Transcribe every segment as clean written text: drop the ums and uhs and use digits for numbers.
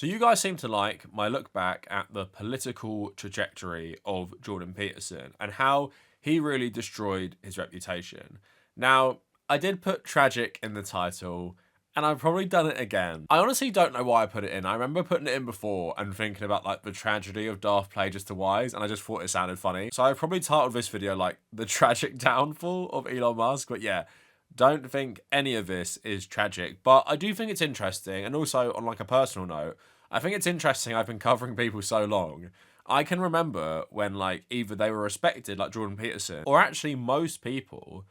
So you guys seem to like my look back at the political trajectory of Jordan Peterson and how he really destroyed his reputation. Now, I did put tragic in the title, and I've probably done it again. I honestly don't know why I put it in. I remember putting it in before and thinking about like the tragedy of daft plagiars to wise, and I just thought it sounded funny. So I probably titled this video like the tragic downfall of Elon Musk, but yeah, don't think any of this is tragic, but I do think it's interesting. And also, on like a personal note, I think it's interesting I've been covering people so long. I can remember when like either they were respected, like Jordan Peterson, or actually most people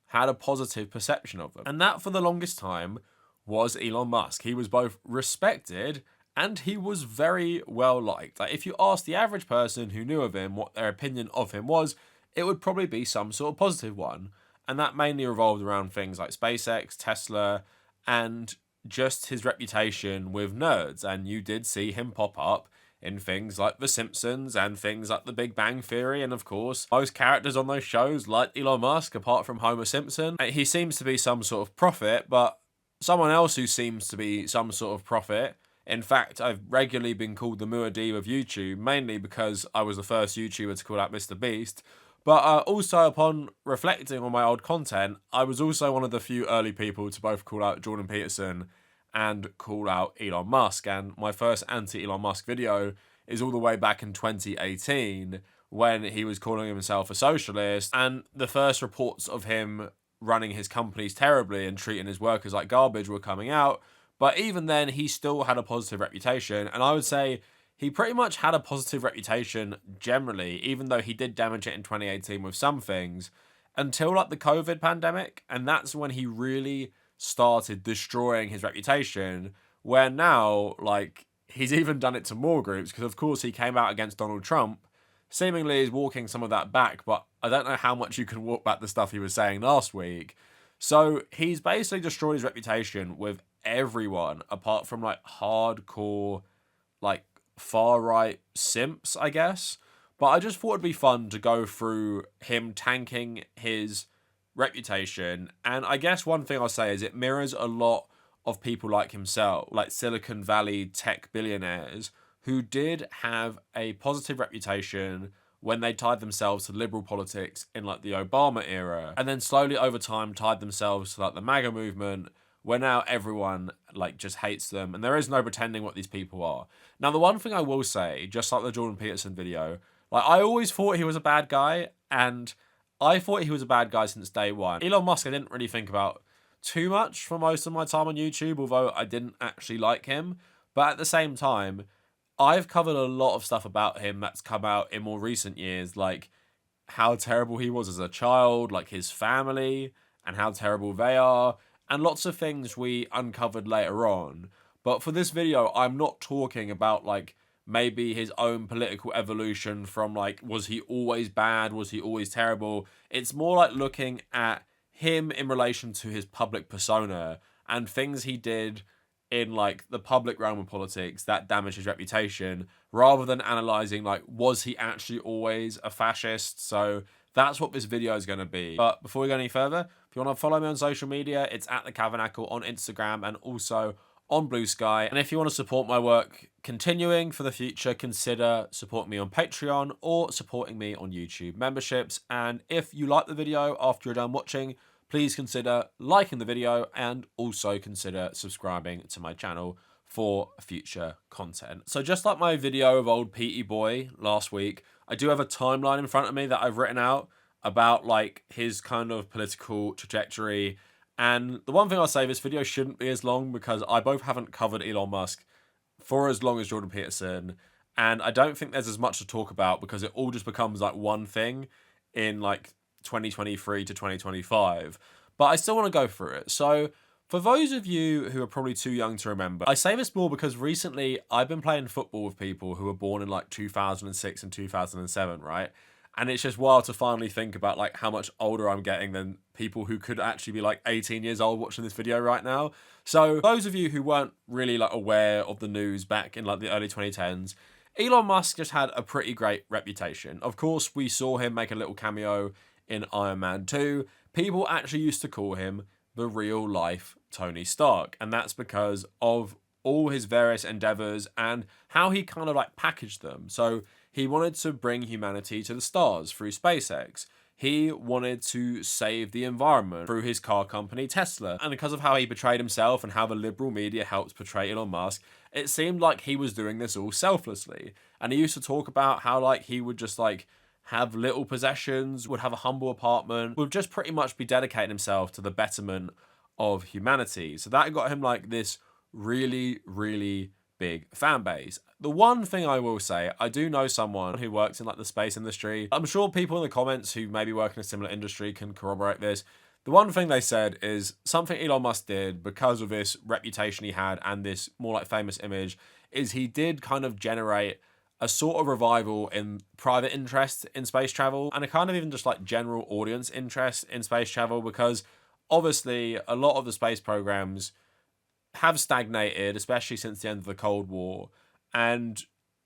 had a positive perception of them. And that for the longest time was Elon Musk. He was both respected and he was very well liked. Like if you ask the average person who knew of him what their opinion of him was, it would probably be some sort of positive one. And that mainly revolved around things like SpaceX, Tesla, and just his reputation with nerds. And you did see him pop up in things like The Simpsons and things like The Big Bang Theory. And of course, most characters on those shows, like Elon Musk, apart from Homer Simpson, he seems to be some sort of prophet, but someone else who seems to be some sort of prophet. In fact, I've regularly been called the Muad'Dib of YouTube, mainly because I was the first YouTuber to call out Mr. Beast. But also, upon reflecting on my old content, I was also one of the few early people to both call out Jordan Peterson and call out Elon Musk. And my first anti-Elon Musk video is all the way back in 2018 when he was calling himself a socialist. And the first reports of him running his companies terribly and treating his workers like garbage were coming out. But even then, he still had a positive reputation. And I would say he pretty much had a positive reputation generally, even though he did damage it in 2018 with some things, until like the COVID pandemic. And that's when he really started destroying his reputation, where now, like, he's even done it to more groups, because of course he came out against Donald Trump, seemingly is walking some of that back, but I don't know how much you can walk back the stuff he was saying last week. So he's basically destroyed his reputation with everyone, apart from like hardcore, like far right simps, I guess. But I just thought it'd be fun to go through him tanking his reputation. And I guess one thing I'll say is it mirrors a lot of people like himself, like Silicon Valley tech billionaires, who did have a positive reputation when they tied themselves to liberal politics in like the Obama era, and then slowly over time tied themselves to like the MAGA movement, where now everyone like just hates them, and there is no pretending what these people are. Now, the one thing I will say, just like the Jordan Peterson video, like I always thought he was a bad guy, and I thought he was a bad guy since day one. Elon Musk I didn't really think about too much for most of my time on YouTube, although I didn't actually like him. But at the same time, I've covered a lot of stuff about him that's come out in more recent years, like how terrible he was as a child, like his family, and how terrible they are, and lots of things we uncovered later on. But for this video, I'm not talking about like maybe his own political evolution from like, was he always bad? Was he always terrible? It's more like looking at him in relation to his public persona and things he did in like the public realm of politics that damaged his reputation, rather than analyzing like, was he actually always a fascist? So that's what this video is going to be. But before we go any further, if you want to follow me on social media, it's at the Kavernacle on Instagram and also on Blue Sky. And if you want to support my work continuing for the future, consider supporting me on Patreon or supporting me on YouTube memberships. And if you like the video after you're done watching, please consider liking the video and also consider subscribing to my channel for future content. So just like my video of old Petey Boy last week, I do have a timeline in front of me that I've written out about like his kind of political trajectory. And the one thing I'll say, this video shouldn't be as long because I both haven't covered Elon Musk for as long as Jordan Peterson. And I don't think there's as much to talk about because it all just becomes like one thing in like 2023 to 2025. But I still want to go through it. So for those of you who are probably too young to remember, I say this more because recently I've been playing football with people who were born in like 2006 and 2007, right? And it's just wild to finally think about like how much older I'm getting than people who could actually be like 18 years old watching this video right now. So those of you who weren't really like aware of the news back in like the early 2010s, Elon Musk just had a pretty great reputation. Of course, we saw him make a little cameo in Iron Man 2. People actually used to call him the real life Tony Stark. And that's because of all his various endeavors and how he kind of like packaged them. So he wanted to bring humanity to the stars through SpaceX. He wanted to save the environment through his car company, Tesla. And because of how he portrayed himself and how the liberal media helped portray Elon Musk, it seemed like he was doing this all selflessly. And he used to talk about how like he would just like have little possessions, would have a humble apartment, would just pretty much be dedicating himself to the betterment of humanity. So that got him like this really, really big fan base. The one thing I will say, I do know someone who works in like the space industry. I'm sure people in the comments who maybe work in a similar industry can corroborate this. The one thing they said is something Elon Musk did because of this reputation he had and this more like famous image is he did kind of generate a sort of revival in private interest in space travel and a kind of even just like general audience interest in space travel, because obviously a lot of the space programs have stagnated, especially since the end of the Cold War. And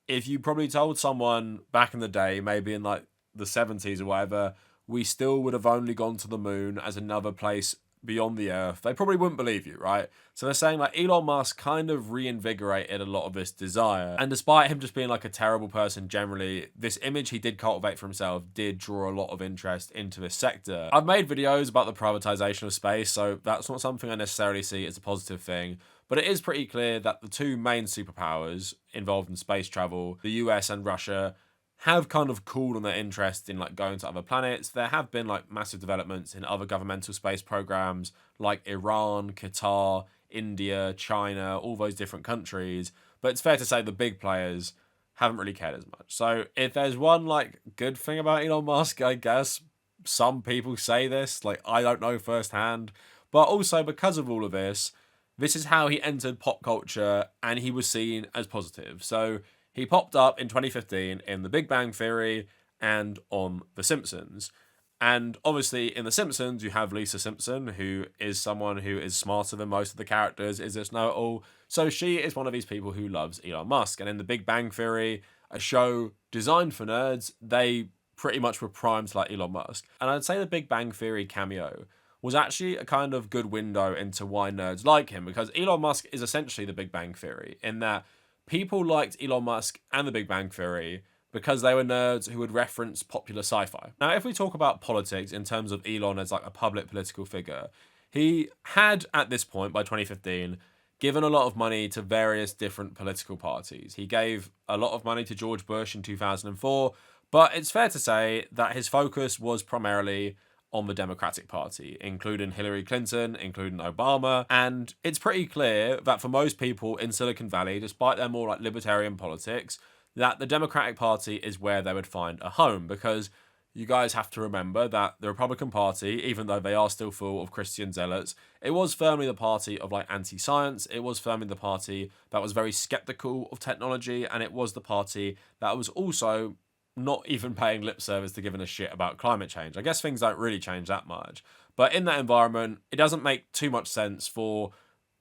if you probably told someone back in the day, maybe in like the 70s or whatever, we still would have only gone to the moon as another place beyond the Earth, they probably wouldn't believe you, right? So they're saying like Elon Musk kind of reinvigorated a lot of this desire. And despite him just being like a terrible person generally, this image he did cultivate for himself did draw a lot of interest into this sector. I've made videos about the privatization of space, so that's not something I necessarily see as a positive thing. But it is pretty clear that the two main superpowers involved in space travel, the US and Russia, have kind of cooled on their interest in like going to other planets. There have been like massive developments in other governmental space programs like Iran, Qatar, India, China, all those different countries. But it's fair to say the big players haven't really cared as much. So if there's one like good thing about Elon Musk, I guess some people say this, like I don't know firsthand, but also because of all of this, this is how he entered pop culture and he was seen as positive. So he popped up in 2015 in The Big Bang Theory and on The Simpsons. And obviously in The Simpsons, you have Lisa Simpson, who is someone who is smarter than most of the characters, is this know-it-all. So she is one of these people who loves Elon Musk. And in The Big Bang Theory, a show designed for nerds, they pretty much were primed like Elon Musk. And I'd say The Big Bang Theory cameo was actually a kind of good window into why nerds like him, because Elon Musk is essentially The Big Bang Theory in that people liked Elon Musk and The Big Bang Theory because they were nerds who would reference popular sci-fi. Now, if we talk about politics in terms of Elon as like a public political figure, he had, at this point, by 2015, given a lot of money to various different political parties. He gave a lot of money to George Bush in 2004, but it's fair to say that his focus was primarily on the Democratic Party, including Hillary Clinton, including Obama. And it's pretty clear that for most people in Silicon Valley, despite their more like libertarian politics, that the Democratic Party is where they would find a home, because you guys have to remember that the Republican Party, even though they are still full of Christian zealots, it was firmly the party of like anti-science. It was firmly the party that was very skeptical of technology, and it was the party that was also not even paying lip service to giving a shit about climate change. I guess things don't really change that much. But in that environment, it doesn't make too much sense for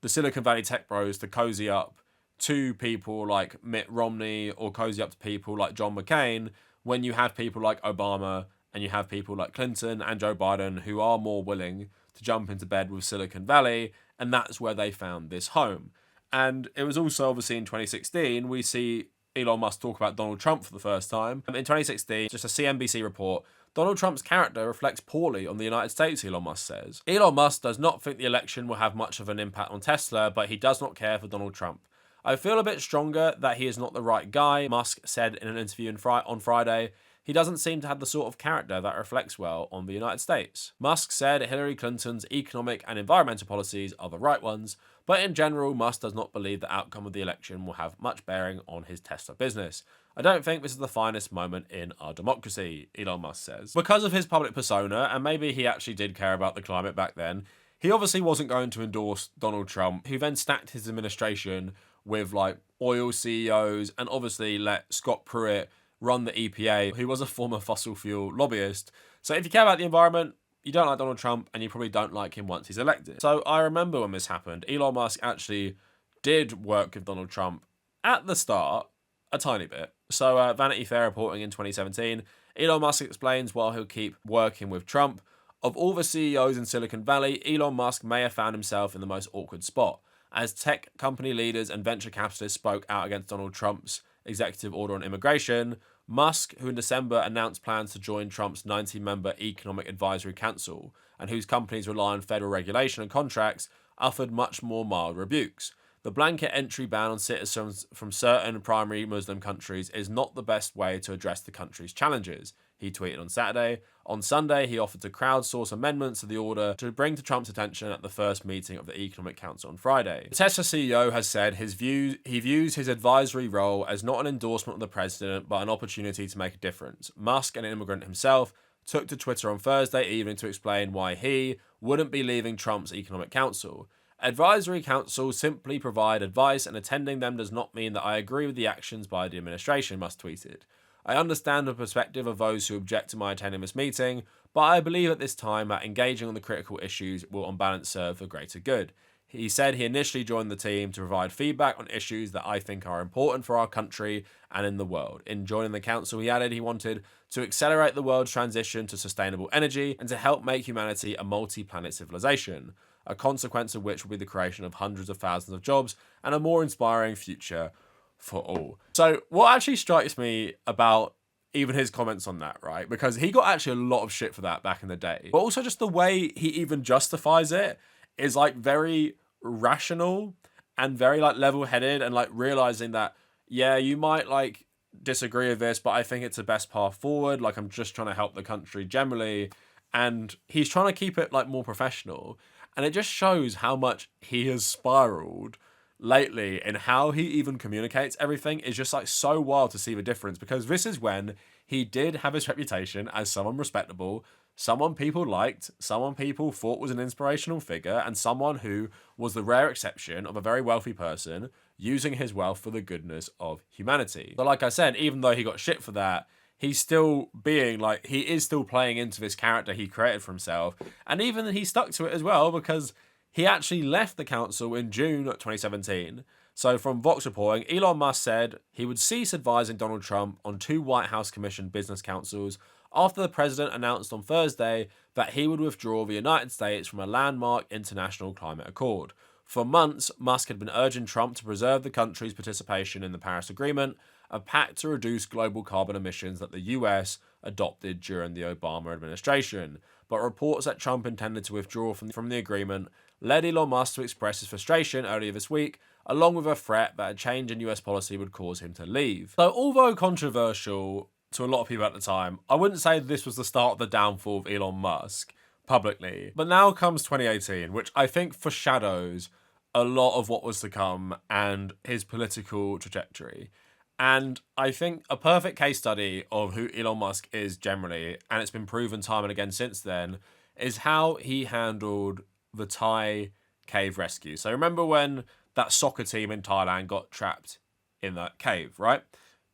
the Silicon Valley tech bros to cozy up to people like Mitt Romney or cozy up to people like John McCain when you have people like Obama and you have people like Clinton and Joe Biden who are more willing to jump into bed with Silicon Valley, and that's where they found this home. And it was also obviously in 2016, we see Elon Musk talk about Donald Trump for the first time. In 2016, just a CNBC report, Donald Trump's character reflects poorly on the United States, Elon Musk says. Elon Musk does not think the election will have much of an impact on Tesla, but he does not care for Donald Trump. I feel a bit stronger that he is not the right guy, Musk said in an interview on Friday. He doesn't seem to have the sort of character that reflects well on the United States. Musk said Hillary Clinton's economic and environmental policies are the right ones, but in general, Musk does not believe the outcome of the election will have much bearing on his Tesla business. I don't think this is the finest moment in our democracy, Elon Musk says. Because of his public persona, and maybe he actually did care about the climate back then, he obviously wasn't going to endorse Donald Trump, who then stacked his administration with like oil CEOs and obviously let Scott Pruitt run the EPA, who was a former fossil fuel lobbyist. So if you care about the environment, you don't like Donald Trump, and you probably don't like him once he's elected. So I remember when this happened, Elon Musk actually did work with Donald Trump at the start, a tiny bit. So Vanity Fair reporting in 2017, Elon Musk explains while he'll keep working with Trump, of all the CEOs in Silicon Valley, Elon Musk may have found himself in the most awkward spot. as tech company leaders and venture capitalists spoke out against Donald Trump's executive order on immigration. Musk, who in December announced plans to join Trump's 90-member Economic Advisory Council, and whose companies rely on federal regulation and contracts, offered much more mild rebukes. The blanket entry ban on citizens from certain primary Muslim countries is not the best way to address the country's challenges, he tweeted on Saturday. On Sunday, he offered to crowdsource amendments to the order to bring to Trump's attention at the first meeting of the Economic Council on Friday. The Tesla CEO has said he views his advisory role as not an endorsement of the president, but an opportunity to make a difference. Musk, an immigrant himself, took to Twitter on Thursday evening to explain why he wouldn't be leaving Trump's Economic Council. Advisory councils simply provide advice, and attending them does not mean that I agree with the actions by the administration, Musk tweeted. I understand the perspective of those who object to my attending this meeting, but I believe at this time that engaging on the critical issues will on balance serve the greater good. He said he initially joined the team to provide feedback on issues that I think are important for our country and in the world. In joining the council, he added he wanted to accelerate the world's transition to sustainable energy and to help make humanity a multi-planet civilization, a consequence of which will be the creation of hundreds of thousands of jobs and a more inspiring future for all. So what actually strikes me about even his comments on that, right? Because he got actually a lot of shit for that back in the day. But also just the way he even justifies it is like very rational and very like level-headed, and like realizing that, yeah, you might like disagree with this, but I think it's the best path forward. Like, I'm just trying to help the country generally. And he's trying to keep it like more professional. And it just shows how much he has spiraled lately, and how he even communicates everything is just like so wild to see the difference, because this is when he did have his reputation as someone respectable, someone people liked, someone people thought was an inspirational figure, and someone who was the rare exception of a very wealthy person using his wealth for the goodness of humanity. But like I said, even though he got shit for that, he's still being like, he is still playing into this character he created for himself, and even he stuck to it as well, because he actually left the council in June 2017. So from Vox reporting, Elon Musk said he would cease advising Donald Trump on 2 White House commissioned business councils after the president announced on Thursday that he would withdraw the United States from a landmark international climate accord. For months, Musk had been urging Trump to preserve the country's participation in the Paris Agreement, a pact to reduce global carbon emissions that the US adopted during the Obama administration. But reports that Trump intended to withdraw from the agreement led Elon Musk to express his frustration earlier this week, along with a threat that a change in US policy would cause him to leave. So although controversial to a lot of people at the time, I wouldn't say this was the start of the downfall of Elon Musk publicly. But now comes 2018, which I think foreshadows a lot of what was to come and his political trajectory. And I think a perfect case study of who Elon Musk is generally, and it's been proven time and again since then, is how he handled the Thai cave rescue. So remember when that soccer team in Thailand got trapped in that cave, right?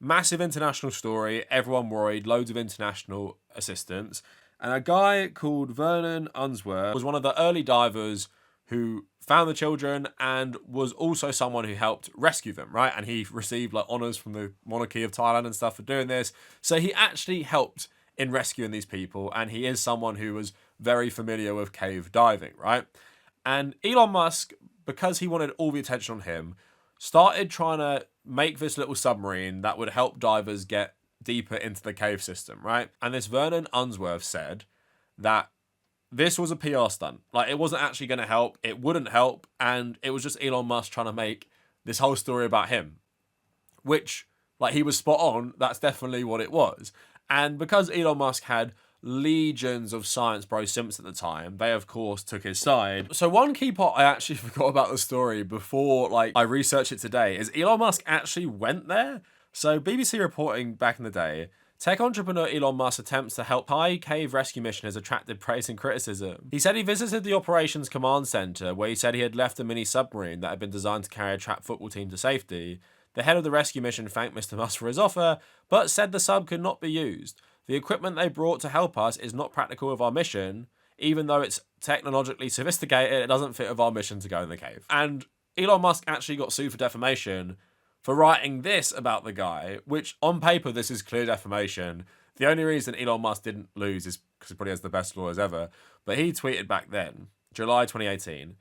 Massive international story, everyone worried, loads of international assistance. And a guy called Vernon Unsworth was one of the early divers who found the children and was also someone who helped rescue them, right? And he received like honours from the monarchy of Thailand and stuff for doing this. So he actually helped in rescuing these people, and he is someone who was very familiar with cave diving, right? And Elon Musk, because he wanted all the attention on him, started trying to make this little submarine that would help divers get deeper into the cave system, right? And this Vernon Unsworth said that this was a PR stunt. Like, it wasn't actually going to help. It wouldn't help. And it was just Elon Musk trying to make this whole story about him. Which, like, he was spot on. That's definitely what it was. And because Elon Musk had legions of science bro simps at the time, they of course took his side. So one key part I actually forgot about the story before, like, I researched it today is Elon Musk actually went there. So BBC reporting back in the day, tech entrepreneur Elon Musk's attempts to help Thai cave rescue mission has attracted praise and criticism. He said he visited the operations command center, where he said he had left a mini submarine that had been designed to carry a trapped football team to safety. The head of the rescue mission thanked Mr. Musk for his offer, but said the sub could not be used. The equipment they brought to help us is not practical with our mission. Even though it's technologically sophisticated, it doesn't fit with our mission to go in the cave. And Elon Musk actually got sued for defamation for writing this about the guy, which on paper, this is clear defamation. The only reason Elon Musk didn't lose is because he probably has the best lawyers ever. But he tweeted back then, July 2018,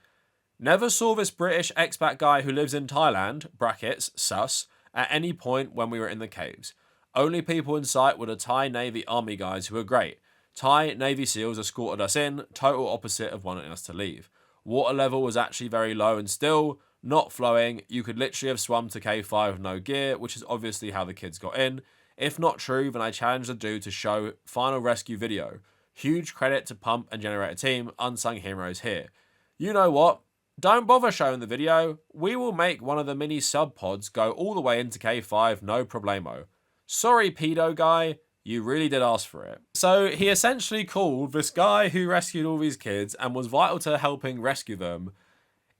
Never saw this British expat guy who lives in Thailand, brackets, sus, at any point when we were in the caves. Only people in sight were the Thai Navy Army guys who were great. Thai Navy SEALs escorted us in, total opposite of wanting us to leave. Water level was actually very low and still not flowing. You could literally have swum to K5 with no gear, which is obviously how the kids got in. If not true, then I challenge the dude to show final rescue video. Huge credit to Pump and Generator team, unsung heroes here. You know what? Don't bother showing the video. We will make one of the mini sub pods go all the way into K5, no problemo. Sorry, pedo guy. You really did ask for it. So he essentially called this guy who rescued all these kids and was vital to helping rescue them.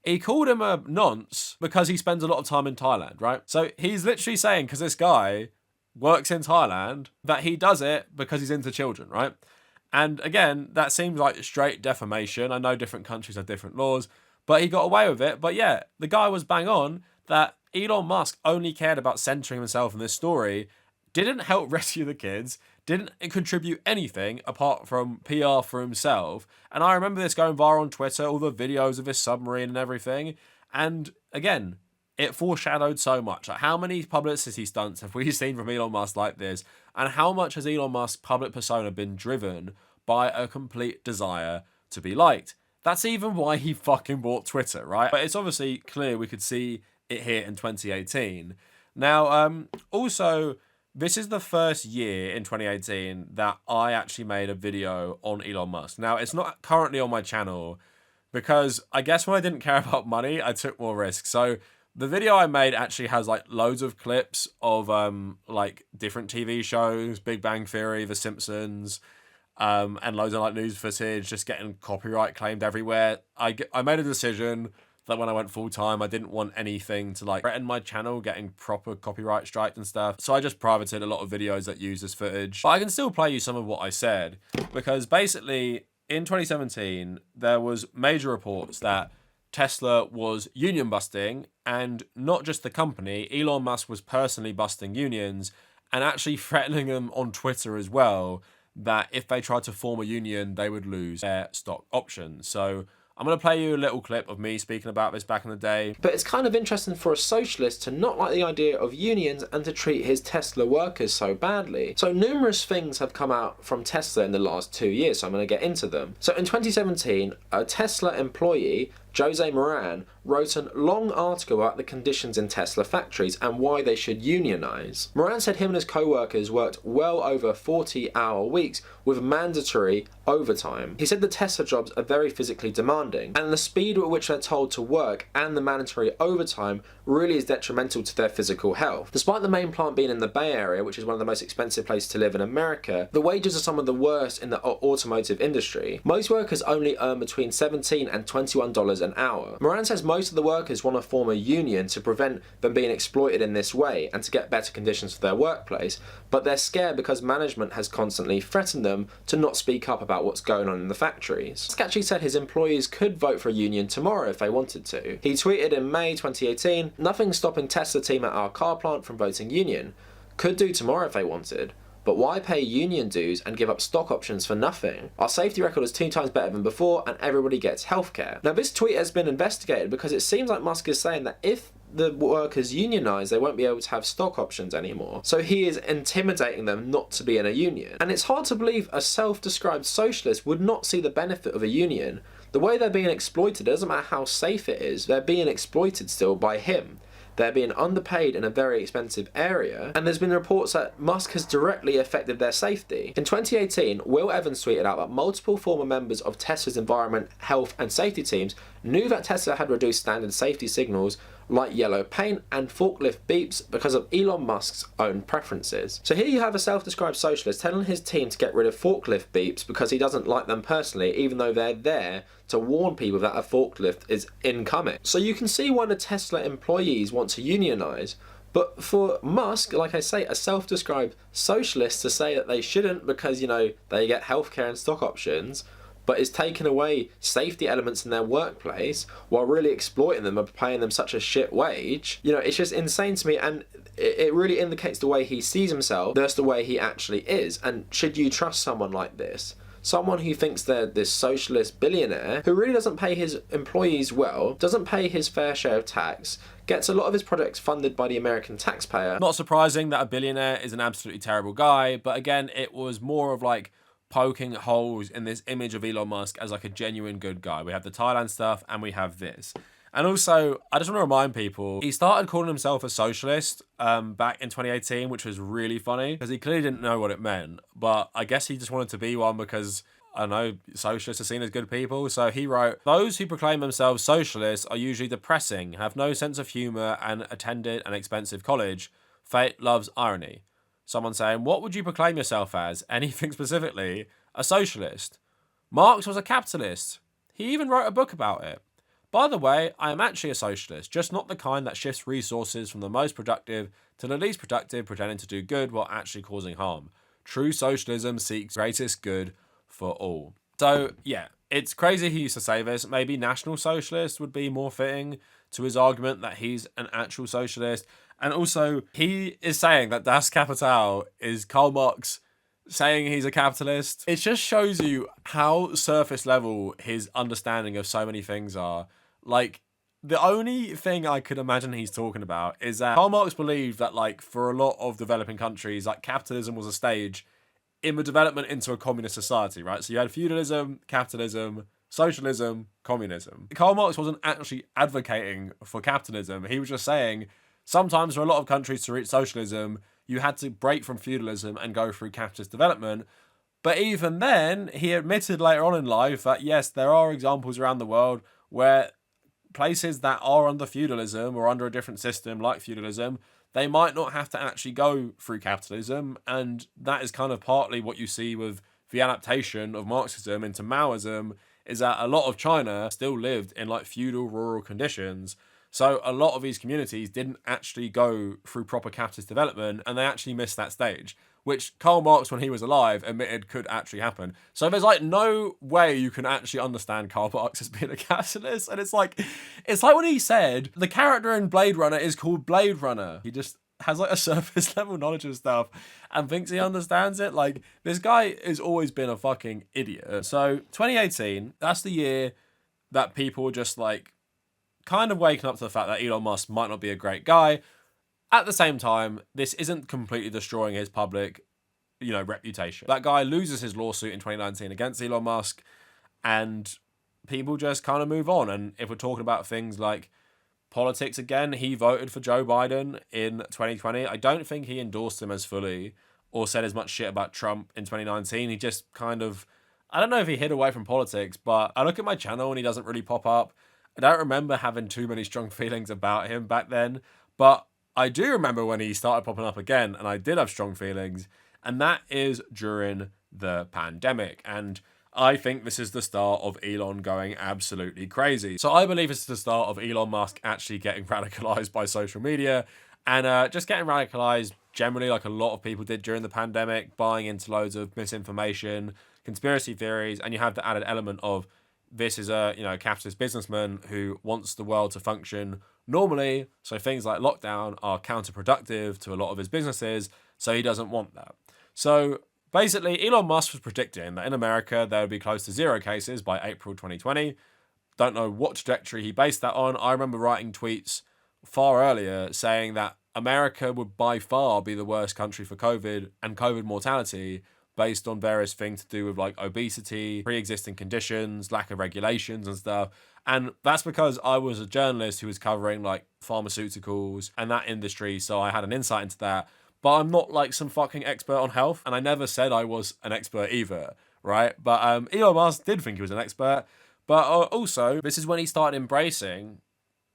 He called him a nonce because he spends a lot of time in Thailand, right? So he's literally saying, because this guy works in Thailand, that he does it because he's into children, right? And again, that seems like straight defamation. I know different countries have different laws, but he got away with it. But yeah, the guy was bang on that Elon Musk only cared about centering himself in this story, didn't help rescue the kids, didn't contribute anything apart from PR for himself. And I remember this going viral on Twitter, all the videos of his submarine and everything. And again, it foreshadowed so much. Like, how many publicity stunts have we seen from Elon Musk like this? And how much has Elon Musk's public persona been driven by a complete desire to be liked? That's even why he fucking bought Twitter, right? But it's obviously clear we could see it here in 2018. Now, also, this is the first year in 2018 that I actually made a video on Elon Musk. Now, it's not currently on my channel because I guess when I didn't care about money, I took more risks. So the video I made actually has like loads of clips of like different TV shows, Big Bang Theory, The Simpsons, and loads of like news footage, just getting copyright claimed everywhere. I made a decision that when I went full time, I didn't want anything to like threaten my channel getting proper copyright striked and stuff. So I just privated a lot of videos that use this footage. But I can still play you some of what I said, because basically in 2017, there was major reports that Tesla was union busting, and not just the company, Elon Musk was personally busting unions and actually threatening them on Twitter as well, that if they tried to form a union, they would lose their stock options. So I'm going to play you a little clip of me speaking about this back in the day. But it's kind of interesting for a socialist to not like the idea of unions and to treat his Tesla workers so badly. So numerous things have come out from Tesla in the last 2 years, so I'm going to get into them. So in 2017, a Tesla employee, Jose Moran, wrote a long article about the conditions in Tesla factories and why they should unionize. Moran said him and his co-workers worked well over 40-hour weeks with mandatory overtime. He said the Tesla jobs are very physically demanding, and the speed at which they're told to work and the mandatory overtime really is detrimental to their physical health. Despite the main plant being in the Bay Area, which is one of the most expensive places to live in America, the wages are some of the worst in the automotive industry. Most workers only earn between $17 and $21 an hour. Moran says most of the workers want to form a union to prevent them being exploited in this way and to get better conditions for their workplace, but they're scared because management has constantly threatened them to not speak up about what's going on in the factories. Musk actually said his employees could vote for a union tomorrow if they wanted to. He tweeted in May 2018, "Nothing's stopping Tesla team at our car plant from voting union. Could do tomorrow if they wanted. But why pay union dues and give up stock options for nothing? Our safety record is 2 times better than before and everybody gets healthcare." Now this tweet has been investigated because it seems like Musk is saying that if the workers unionize, they won't be able to have stock options anymore. So he is intimidating them not to be in a union. And it's hard to believe a self-described socialist would not see the benefit of a union. The way they're being exploited, it doesn't matter how safe it is, they're being exploited still by him. They're being underpaid in a very expensive area, and there's been reports that Musk has directly affected their safety. In 2018, Will Evans tweeted out that multiple former members of Tesla's environment, health and safety teams knew that Tesla had reduced standard safety signals like yellow paint and forklift beeps because of Elon Musk's own preferences. So here you have a self-described socialist telling his team to get rid of forklift beeps because he doesn't like them personally, even though they're there to warn people that a forklift is incoming. So you can see why the Tesla employees want to unionize. But for Musk, like I say, a self-described socialist, to say that they shouldn't because, you know, they get healthcare and stock options, but is taking away safety elements in their workplace while really exploiting them and paying them such a shit wage, you know, it's just insane to me, and it really indicates the way he sees himself versus the way he actually is. And should you trust someone like this? someone who thinks they're this socialist billionaire who really doesn't pay his employees well, doesn't pay his fair share of tax, gets a lot of his projects funded by the American taxpayer. Not surprising that a billionaire is an absolutely terrible guy, but again, it was more of like poking holes in this image of Elon Musk as like a genuine good guy. We have the Thailand stuff and we have this. And also, I just want to remind people, he started calling himself a socialist back in 2018, which was really funny because he clearly didn't know what it meant. But I guess he just wanted to be one because, I don't know, socialists are seen as good people. So he wrote, "Those who proclaim themselves socialists are usually depressing, have no sense of humour and attended an expensive college. Fate loves irony." Someone saying, "What would you proclaim yourself as?" Anything specifically? A socialist. Marx was a capitalist. He even wrote a book about it. By the way, I am actually a socialist, just not the kind that shifts resources from the most productive to the least productive, pretending to do good while actually causing harm. True socialism seeks greatest good for all. So, yeah, it's crazy he used to say this. Maybe National Socialist would be more fitting to his argument that he's an actual socialist. And also, he is saying that Das Kapital is Karl Marx saying he's a capitalist. It just shows you how surface level his understanding of so many things are. Like, the only thing I could imagine he's talking about is that Karl Marx believed that, like, for a lot of developing countries, like, capitalism was a stage in the development into a communist society, right? So you had feudalism, capitalism, socialism, communism. Karl Marx wasn't actually advocating for capitalism. He was just saying sometimes for a lot of countries to reach socialism, you had to break from feudalism and go through capitalist development. But even then, he admitted later on in life that yes, there are examples around the world where places that are under feudalism or under a different system like feudalism, they might not have to actually go through capitalism. And that is kind of partly what you see with the adaptation of Marxism into Maoism, is that a lot of China still lived in like feudal rural conditions. So a lot of these communities didn't actually go through proper capitalist development and they actually missed that stage, which Karl Marx, when he was alive, admitted could actually happen. So there's like no way you can actually understand Karl Marx as being a capitalist. And it's like when he said the character in Blade Runner is called Blade Runner. He just has like a surface level knowledge of stuff and thinks he understands it. Like, this guy has always been a fucking idiot. So 2018, that's the year that people were just like kind of waking up to the fact that Elon Musk might not be a great guy. At the same time, this isn't completely destroying his public, reputation. That guy loses his lawsuit in 2019 against Elon Musk, and people just kind of move on. And if we're talking about things like politics again, he voted for Joe Biden in 2020. I don't think he endorsed him as fully or said as much shit about Trump in 2019. He just kind of, I don't know if he hid away from politics, but I look at my channel and he doesn't really pop up. I don't remember having too many strong feelings about him back then, but I do remember when he started popping up again, and I did have strong feelings, and that is during the pandemic. And I think this is the start of Elon going absolutely crazy. So I believe it's the start of Elon Musk actually getting radicalized by social media and just getting radicalized generally like a lot of people did during the pandemic, buying into loads of misinformation, conspiracy theories, and you have the added element of this is a capitalist businessman who wants the world to function normally, so things like lockdown are counterproductive to a lot of his businesses, so he doesn't want that. So basically, Elon Musk was predicting that in America there would be close to 0 cases by April 2020. Don't know what trajectory he based that on. I remember writing tweets far earlier saying that America would by far be the worst country for COVID and COVID mortality based on various things to do with like obesity, pre-existing conditions, lack of regulations and stuff. And that's because I was a journalist who was covering like pharmaceuticals and that industry, so I had an insight into that. But I'm not like some fucking expert on health, and I never said I was an expert either, right? But Elon Musk did think he was an expert. But also, this is when he started embracing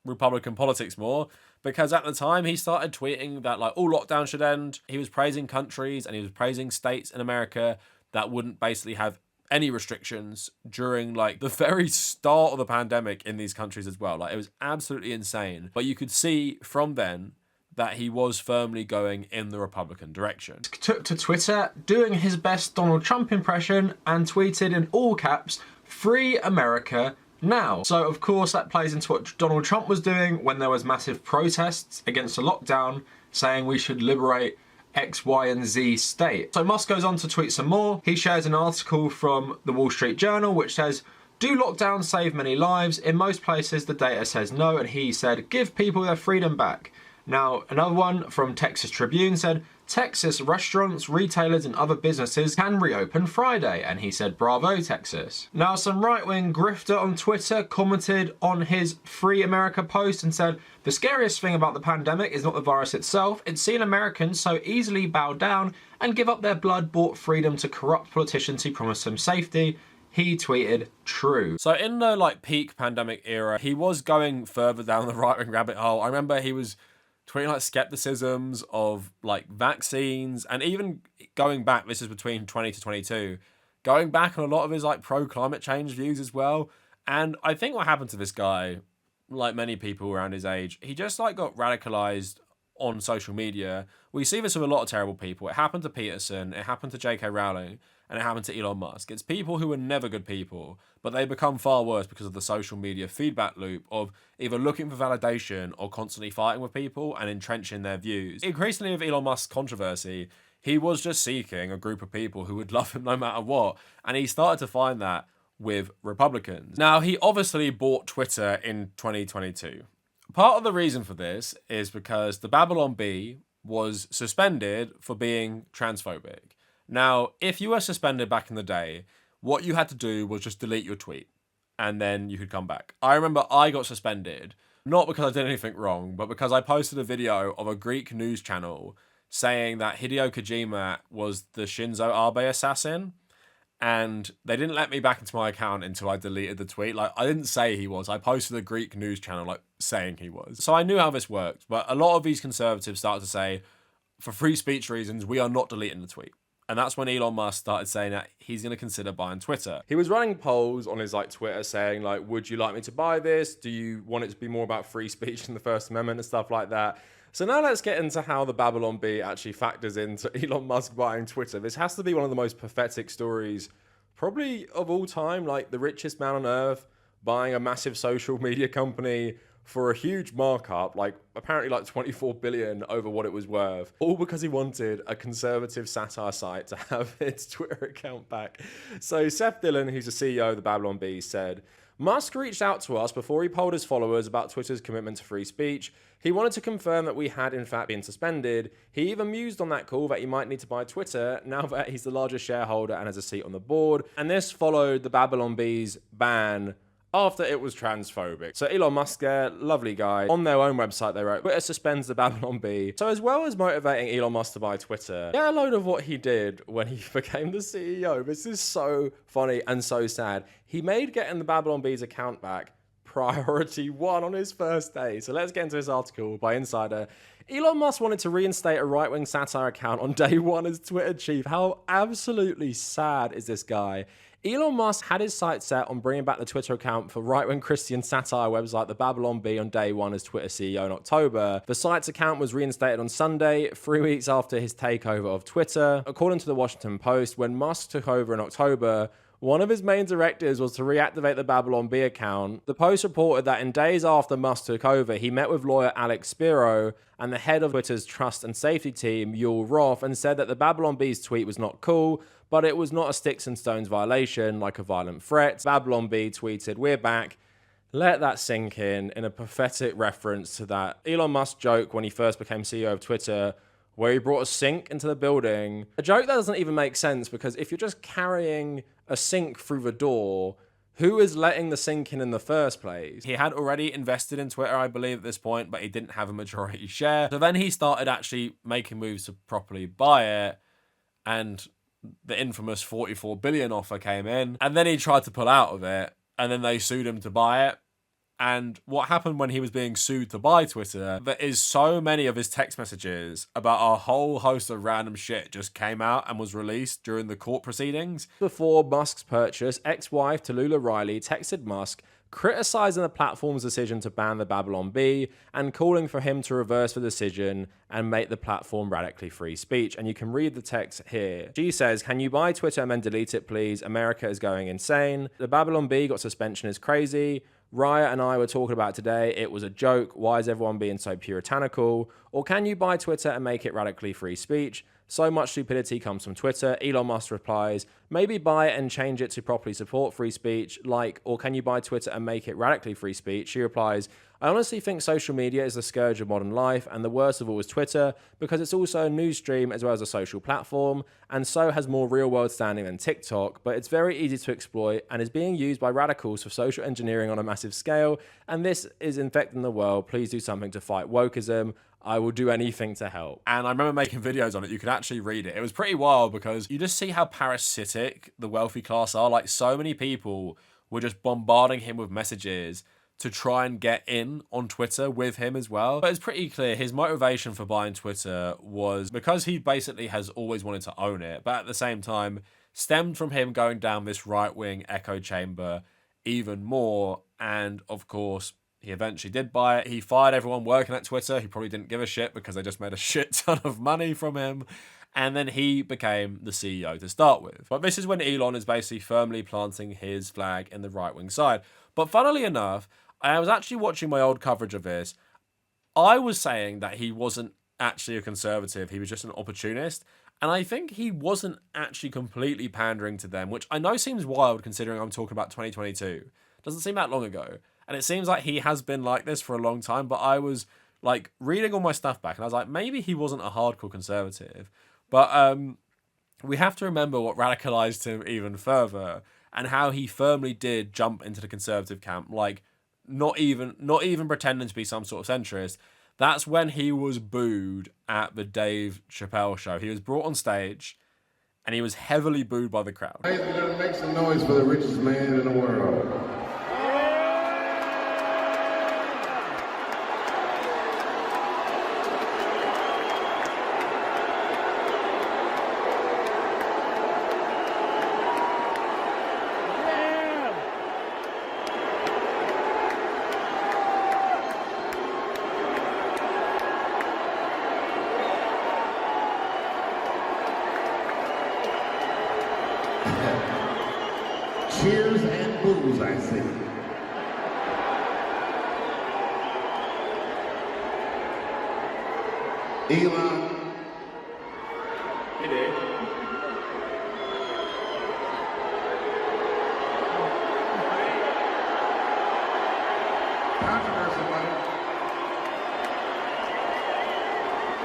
Republican politics more, because at the time he started tweeting that like all lockdown should end. He was praising countries and he was praising states in America that wouldn't basically have any restrictions during like the very start of the pandemic in these countries as well. Like, it was absolutely insane. But you could see from then that he was firmly going in the Republican direction. Took to Twitter, doing his best Donald Trump impression, and tweeted in all caps, "Free America now." So of course that plays into what Donald Trump was doing when there was massive protests against the lockdown, saying we should liberate X, Y, and Z state. So Musk goes on to tweet some more. He shares an article from the Wall Street Journal which says, "Do lockdowns save many lives? In most places the data says no," and he said, "Give people their freedom back." Now, another one from Texas Tribune said, "Texas restaurants, retailers and other businesses can reopen Friday," and he said, "Bravo, Texas." Now, some right-wing grifter on Twitter commented on his Free America post and said, "The scariest thing about the pandemic is not the virus itself, it's seeing Americans so easily bow down and give up their blood-bought freedom to corrupt politicians who promise them safety." He tweeted, "True." So in the peak pandemic era, he was going further down the right-wing rabbit hole. I remember he was tweeting skepticisms of vaccines, and even going back, this is between 20 to 22, going back on a lot of his pro climate change views as well. And I think what happened to this guy, like many people around his age, he just got radicalized on social media. We see this with a lot of terrible people. It happened to Peterson, it happened to J.K. Rowling, and it happened to Elon Musk. It's people who were never good people, but they become far worse because of the social media feedback loop of either looking for validation or constantly fighting with people and entrenching their views. Increasingly with Elon Musk's controversy, he was just seeking a group of people who would love him no matter what, and he started to find that with Republicans. Now, he obviously bought Twitter in 2022. Part of the reason for this is because the Babylon Bee was suspended for being transphobic. Now, if you were suspended back in the day, what you had to do was just delete your tweet, and then you could come back. I remember I got suspended, not because I did anything wrong, but because I posted a video of a Greek news channel saying that Hideo Kojima was the Shinzo Abe assassin, and they didn't let me back into my account until I deleted the tweet. I didn't say he was. I posted a Greek news channel saying he was. So I knew how this worked, but a lot of these conservatives started to say, for free speech reasons, we are not deleting the tweet. And that's when Elon Musk started saying that he's going to consider buying Twitter. He was running polls on his Twitter saying would you like me to buy this? Do you want it to be more about free speech and the First Amendment and stuff like that? So now let's get into how the Babylon Bee actually factors into Elon Musk buying Twitter. This has to be one of the most pathetic stories probably of all time. The richest man on earth buying a massive social media company for a huge markup, apparently 24 billion over what it was worth, all because he wanted a conservative satire site to have its Twitter account back. So Seth Dillon, who's the CEO of the Babylon Bee, said, "Musk reached out to us before he polled his followers about Twitter's commitment to free speech. He wanted to confirm that we had in fact been suspended. He even mused on that call that he might need to buy Twitter now that he's the largest shareholder and has a seat on the board. And this followed the Babylon Bee's ban after it was transphobic." So Elon Musk there, lovely guy. On their own website they wrote, "Twitter suspends the Babylon Bee." So as well as motivating Elon Musk to buy Twitter, get a load of what he did when he became the CEO. This is so funny and so sad. He made getting the Babylon Bee's account back priority one on his first day. So let's get into this article by Insider. Elon Musk wanted to reinstate a right-wing satire account on day one as Twitter chief. How absolutely sad is this guy? Elon Musk had his sights set on bringing back the Twitter account for right-wing Christian satire website The Babylon Bee on day one as Twitter CEO in October. The site's account was reinstated on Sunday, 3 weeks after his takeover of Twitter. According to the Washington Post, when Musk took over in October, one of his main directives was to reactivate the Babylon Bee account. The Post reported that in days after Musk took over, he met with lawyer Alex Spiro and the head of Twitter's trust and safety team, Yul Roth, and said that the Babylon Bee's tweet was not cool, but it was not a sticks and stones violation like a violent threat. Babylon Bee tweeted, "We're back." Let that sink in a pathetic reference to that Elon Musk joke when he first became CEO of Twitter, where he brought a sink into the building. A joke that doesn't even make sense, because if you're just carrying a sink through the door, who is letting the sink in the first place? He had already invested in Twitter, I believe, at this point, but he didn't have a majority share. So then he started actually making moves to properly buy it, and the infamous 44 billion offer came in, and then he tried to pull out of it, and then they sued him to buy it. And what happened when he was being sued to buy Twitter, there is so many of his text messages about a whole host of random shit just came out and was released during the court proceedings. Before Musk's purchase, ex-wife Tallulah Riley texted Musk criticizing the platform's decision to ban the Babylon Bee and calling for him to reverse the decision and make the platform radically free speech. And you can read the text here. She says, "Can you buy Twitter and then delete it, please? America is going insane. The Babylon Bee got suspension is crazy. Raya and I were talking about today, it was a joke, why is everyone being so puritanical? Or can you buy Twitter and make it radically free speech? So much stupidity comes from Twitter. Elon Musk replies, maybe buy it and change it to properly support free speech, like, or can you buy Twitter and make it radically free speech? She replies, I honestly think social media is the scourge of modern life, and the worst of all is Twitter, because it's also a news stream as well as a social platform, and so has more real-world standing than TikTok, but it's very easy to exploit and is being used by radicals for social engineering on a massive scale, and this is infecting the world. Please do something to fight wokeism. I will do anything to help. And I remember making videos on it. You could actually read it. It was pretty wild because you just see how parasitic the wealthy class are. Like, so many people were just bombarding him with messages to try and get in on Twitter with him as well. But it's pretty clear his motivation for buying Twitter was because he basically has always wanted to own it, but at the same time stemmed from him going down this right-wing echo chamber even more. And of course, he eventually did buy it. He fired everyone working at Twitter. He probably didn't give a shit because they just made a shit ton of money from him. And then he became the CEO to start with. But this is when Elon is basically firmly planting his flag in the right-wing side. But funnily enough, I was actually watching my old coverage of this. I was saying that he wasn't actually a conservative. He was just an opportunist. And I think he wasn't actually completely pandering to them, which I know seems wild considering I'm talking about 2022. Doesn't seem that long ago. And it seems like he has been like this for a long time, but I was like reading all my stuff back and I was like, maybe he wasn't a hardcore conservative. But we have to remember what radicalized him even further and how he firmly did jump into the conservative camp, like not even pretending to be some sort of centrist. That's when he was booed at the Dave Chappelle show. He was brought on stage and he was heavily booed by the crowd. Ladies and gentlemen, make some noise for the richest man in the world. Cheers and boos, I see. Elon. Hey, Dave. Controversy, buddy.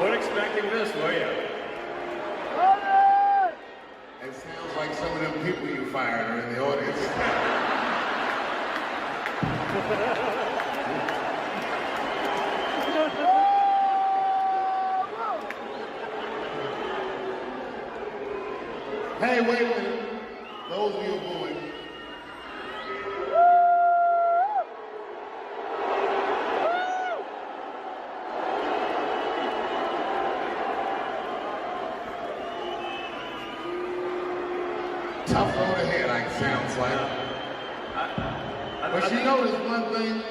Weren't expecting this, were you? It sounds like some of them people you fired are in the audience. Hey, wait a minute. Those of you booing. Tough road ahead, like sounds like. But you notice one thing,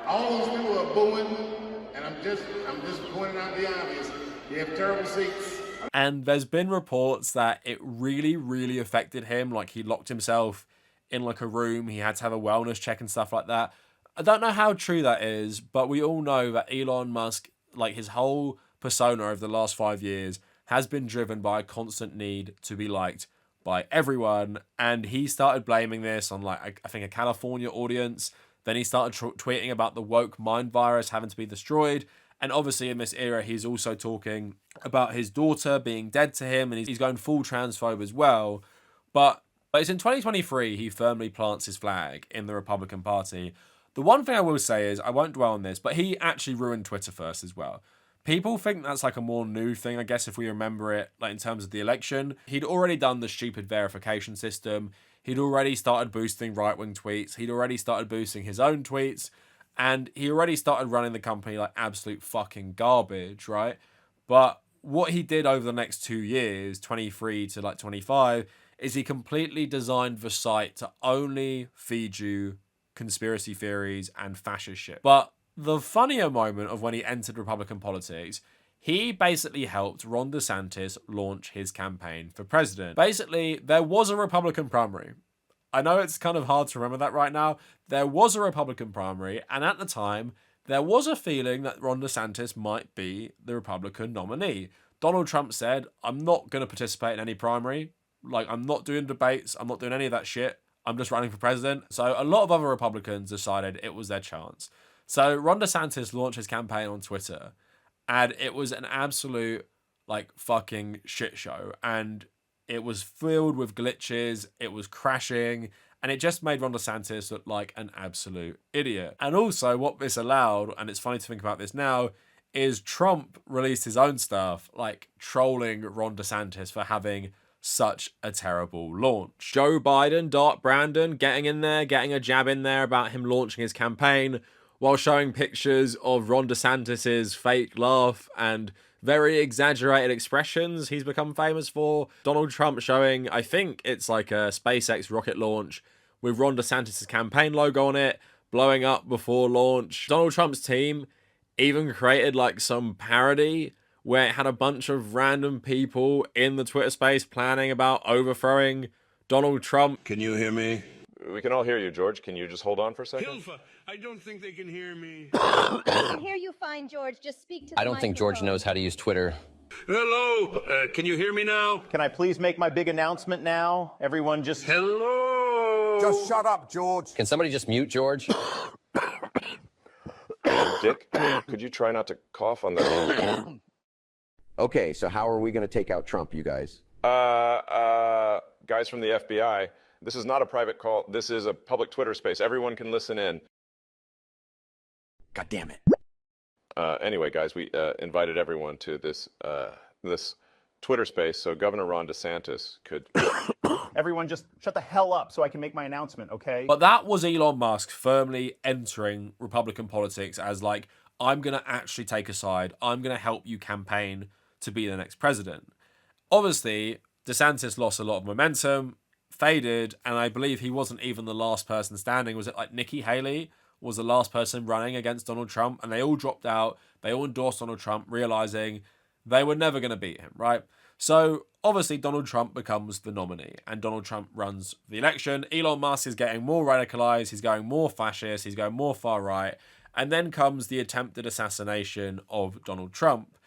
all those people are booing, and I'm just pointing out the obvious. You have terrible seats. And there's been reports that it really, really affected him. Like he locked himself in like a room. He had to have a wellness check and stuff like that. I don't know how true that is, but we all know that Elon Musk, like his whole persona over the last 5 years, has been driven by a constant need to be liked by everyone. And he started blaming this on like, I think a California audience. Then he started tweeting about the woke mind virus having to be destroyed. And obviously in this era, he's also talking about his daughter being dead to him, and he's going full transphobe as well. But it's in 2023 he firmly plants his flag in the Republican Party. The one thing I will say is, I won't dwell on this, but he actually ruined Twitter first as well. People think that's like a more new thing, I guess, if we remember it, like in terms of the election. He'd already done the stupid verification system. He'd already started boosting right-wing tweets. He'd already started boosting his own tweets. And he already started running the company like absolute fucking garbage, right? But what he did over the next 2 years, 23 to like 25, is he completely designed the site to only feed you conspiracy theories and fascist shit. But the funnier moment of when he entered Republican politics, he basically helped Ron DeSantis launch his campaign for president. Basically, there was a Republican primary. I know it's kind of hard to remember that right now. There was a Republican primary, and at the time, there was a feeling that Ron DeSantis might be the Republican nominee. Donald Trump said, I'm not going to participate in any primary. Like, I'm not doing debates. I'm not doing any of that shit. I'm just running for president. So a lot of other Republicans decided it was their chance. So Ron DeSantis launched his campaign on Twitter, and it was an absolute, like, fucking shit show. And it was filled with glitches. It was crashing. And it just made Ron DeSantis look like an absolute idiot. And also what this allowed, and it's funny to think about this now, is Trump released his own stuff, like trolling Ron DeSantis for having such a terrible launch. Joe Biden, Dark Brandon, getting in there, getting a jab in there about him launching his campaign while showing pictures of Ron DeSantis's fake laugh and very exaggerated expressions he's become famous for. Donald Trump showing, I think it's like a SpaceX rocket launch with Ron DeSantis' campaign logo on it, blowing up before launch. Donald Trump's team even created like some parody where it had a bunch of random people in the Twitter space planning about overthrowing Donald Trump. Can you hear me? We can all hear you, George. Can you just hold on for a second? Hilfa, I don't think they can hear me. I can hear you fine, George. Just speak to the I don't think George microphone. knows how to use Twitter. Hello, can you hear me now? Can I please make my big announcement now? Everyone just... Hello? Just shut up, George. Can somebody just mute George? Dick, could you try not to cough on the... Okay, so how are we going to take out Trump, you guys? Guys from the FBI, this is not a private call. This is a public Twitter space. Everyone can listen in. God damn it. Anyway, guys, we invited everyone to this Twitter space so Governor Ron DeSantis could... Everyone just shut the hell up so I can make my announcement, okay? But that was Elon Musk firmly entering Republican politics as like, I'm going to actually take a side. I'm going to help you campaign to be the next president. Obviously, DeSantis lost a lot of momentum, faded, and I believe he wasn't even the last person standing. Was it like Nikki Haley was the last person running against Donald Trump? And they all dropped out. They all endorsed Donald Trump, realizing they were never going to beat him, right? So obviously Donald Trump becomes the nominee and Donald Trump runs the election. Elon Musk is getting more radicalized. He's going more fascist. He's going more far right. And then comes the attempted assassination of Donald Trump.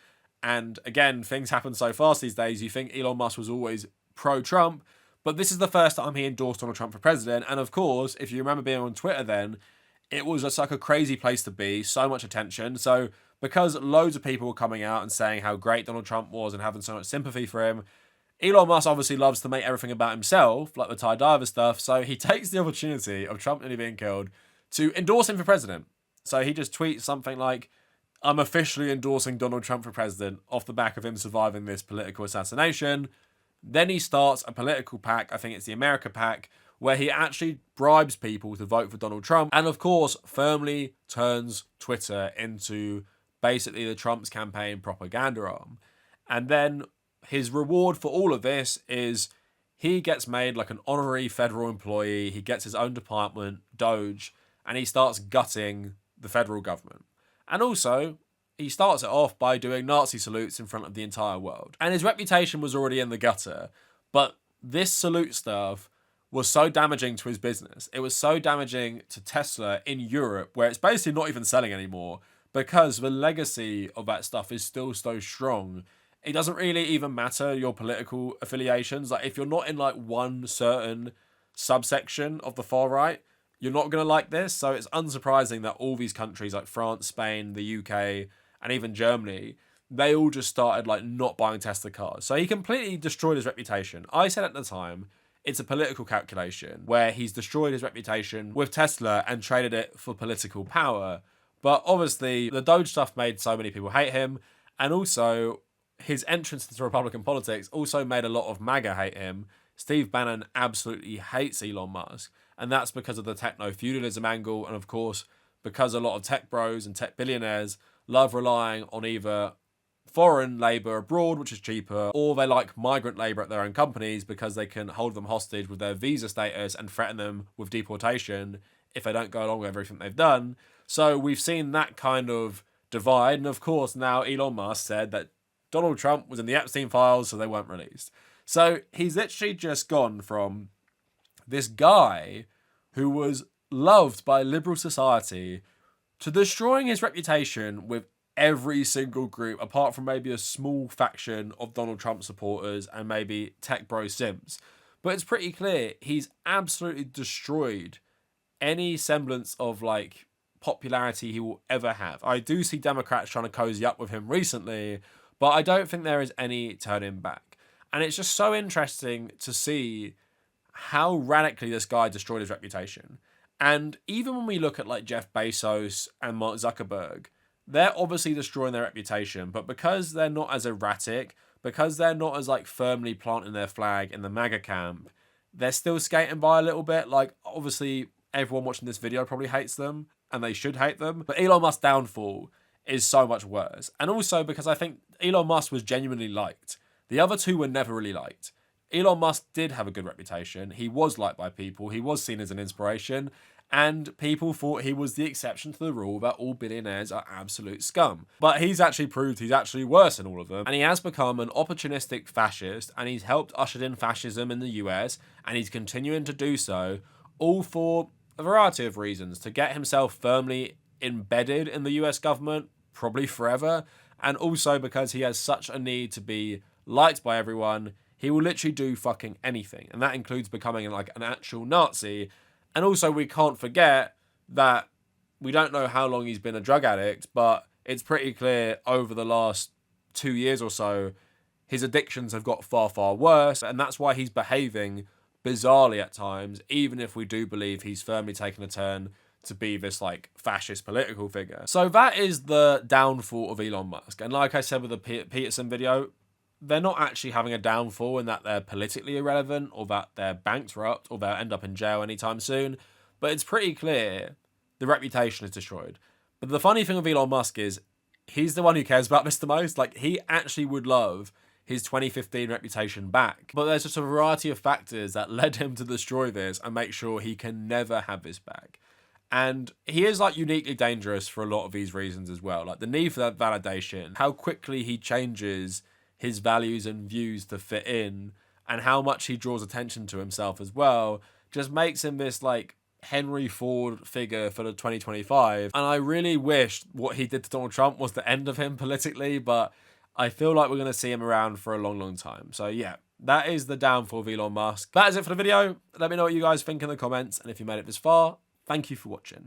And again, things happen so fast these days. You think Elon Musk was always pro-Trump, but this is the first time he endorsed Donald Trump for president. And of course, if you remember being on Twitter then, it was just like a crazy place to be, so much attention. So because loads of people were coming out and saying how great Donald Trump was and having so much sympathy for him, Elon Musk obviously loves to make everything about himself, like the Ty Diver stuff. So he takes the opportunity of Trump nearly being killed to endorse him for president. So he just tweets something like, I'm officially endorsing Donald Trump for president off the back of him surviving this political assassination. Then he starts a political PAC, I think it's the America PAC, where he actually bribes people to vote for Donald Trump. And of course, firmly turns Twitter into basically the Trump's campaign propaganda arm. And then his reward for all of this is he gets made like an honorary federal employee. He gets his own department, Doge, and he starts gutting the federal government. And also, he starts it off by doing Nazi salutes in front of the entire world. And his reputation was already in the gutter, but this salute stuff was so damaging to his business. It was so damaging to Tesla in Europe, where it's basically not even selling anymore, because the legacy of that stuff is still so strong. It doesn't really even matter your political affiliations. Like, if you're not in like one certain subsection of the far right, you're not going to like this. So it's unsurprising that all these countries like France, Spain, the UK, and even Germany, they all just started like not buying Tesla cars. So he completely destroyed his reputation. I said at the time, it's a political calculation where he's destroyed his reputation with Tesla and traded it for political power. But obviously, the Doge stuff made so many people hate him. And also, his entrance into Republican politics also made a lot of MAGA hate him. Steve Bannon absolutely hates Elon Musk. And that's because of the techno-feudalism angle. And of course, because a lot of tech bros and tech billionaires love relying on either foreign labour abroad, which is cheaper, or they like migrant labour at their own companies because they can hold them hostage with their visa status and threaten them with deportation if they don't go along with everything they've done. So we've seen that kind of divide. And of course, now Elon Musk said that Donald Trump was in the Epstein files, so they weren't released. So he's literally just gone from this guy who was loved by liberal society to destroying his reputation with every single group, apart from maybe a small faction of Donald Trump supporters and maybe tech bro simps. But it's pretty clear he's absolutely destroyed any semblance of like popularity he will ever have. I do see Democrats trying to cozy up with him recently, but I don't think there is any turning back. And it's just so interesting to see how radically this guy destroyed his reputation. And even when we look at like Jeff Bezos and Mark Zuckerberg, they're obviously destroying their reputation, but because they're not as erratic, because they're not as like firmly planting their flag in the MAGA camp, they're still skating by a little bit. Like obviously everyone watching this video probably hates them, and they should hate them. But Elon Musk's downfall is so much worse. And also because I think Elon Musk was genuinely liked. The other two were never really liked. Elon Musk did have a good reputation. He was liked by people. He was seen as an inspiration. And people thought he was the exception to the rule that all billionaires are absolute scum. But he's actually proved he's actually worse than all of them. And he has become an opportunistic fascist, and he's helped usher in fascism in the US, and he's continuing to do so, all for a variety of reasons. To get himself firmly embedded in the US government, probably forever, and also because he has such a need to be liked by everyone, he will literally do fucking anything. And that includes becoming like an actual Nazi. And also we can't forget that we don't know how long he's been a drug addict, but it's pretty clear over the last 2 years or so, his addictions have got far, far worse. And that's why he's behaving bizarrely at times, even if we do believe he's firmly taken a turn to be this like fascist political figure. So that is the downfall of Elon Musk. And like I said with the Peterson video, they're not actually having a downfall in that they're politically irrelevant or that they're bankrupt or they'll end up in jail anytime soon. But it's pretty clear the reputation is destroyed. But the funny thing with Elon Musk is he's the one who cares about this the most. Like he actually would love his 2015 reputation back. But there's just a variety of factors that led him to destroy this and make sure he can never have this back. And he is like uniquely dangerous for a lot of these reasons as well. Like the need for that validation, how quickly he changes his values and views to fit in, and how much he draws attention to himself as well, just makes him this like Henry Ford figure for the 2025. And I really wish what he did to Donald Trump was the end of him politically, but I feel like we're going to see him around for a long, long time. So yeah, that is the downfall of Elon Musk. That is it for the video. Let me know what you guys think in the comments, and if you made it this far, thank you for watching.